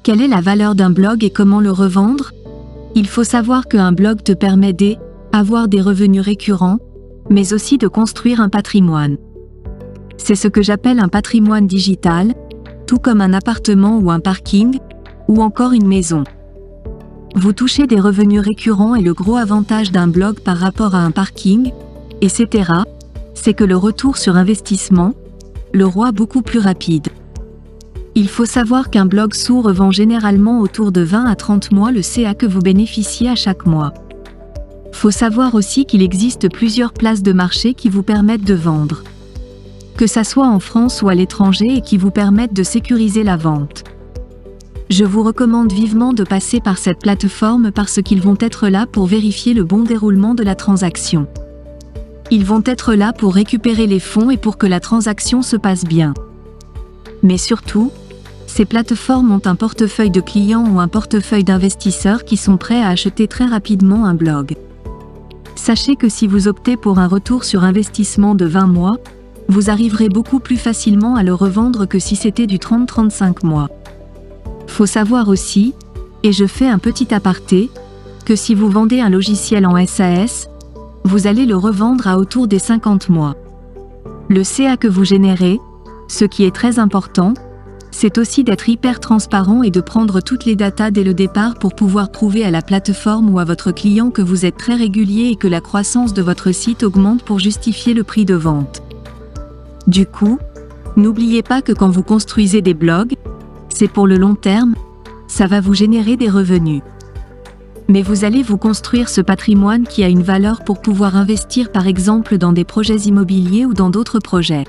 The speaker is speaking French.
Quelle est la valeur d'un blog et comment le revendre? Il faut savoir qu'un blog te permet d'avoir des revenus récurrents, mais aussi de construire un patrimoine. C'est ce que j'appelle un patrimoine digital, tout comme un appartement ou un parking, ou encore une maison. Vous touchez des revenus récurrents et le gros avantage d'un blog par rapport à un parking, etc., c'est que le retour sur investissement, le roi beaucoup plus rapide. Il faut savoir qu'un blog sous revend généralement autour de 20 à 30 mois le CA que vous bénéficiez à chaque mois. Faut savoir aussi qu'il existe plusieurs places de marché qui vous permettent de vendre. Que ça soit en France ou à l'étranger et qui vous permettent de sécuriser la vente. Je vous recommande vivement de passer par cette plateforme parce qu'ils vont être là pour vérifier le bon déroulement de la transaction. Ils vont être là pour récupérer les fonds et pour que la transaction se passe bien. Mais surtout, ces plateformes ont un portefeuille de clients ou un portefeuille d'investisseurs qui sont prêts à acheter très rapidement un blog. Sachez que si vous optez pour un retour sur investissement de 20 mois, vous arriverez beaucoup plus facilement à le revendre que si c'était du 30-35 mois. Faut savoir aussi, et je fais un petit aparté, que si vous vendez un logiciel en SAS, vous allez le revendre à autour des 50 mois. Le CA que vous générez, ce qui est très important, c'est aussi d'être hyper transparent et de prendre toutes les datas dès le départ pour pouvoir prouver à la plateforme ou à votre client que vous êtes très régulier et que la croissance de votre site augmente pour justifier le prix de vente. Du coup, n'oubliez pas que quand vous construisez des blogs, c'est pour le long terme, ça va vous générer des revenus. Mais vous allez vous construire ce patrimoine qui a une valeur pour pouvoir investir par exemple dans des projets immobiliers ou dans d'autres projets.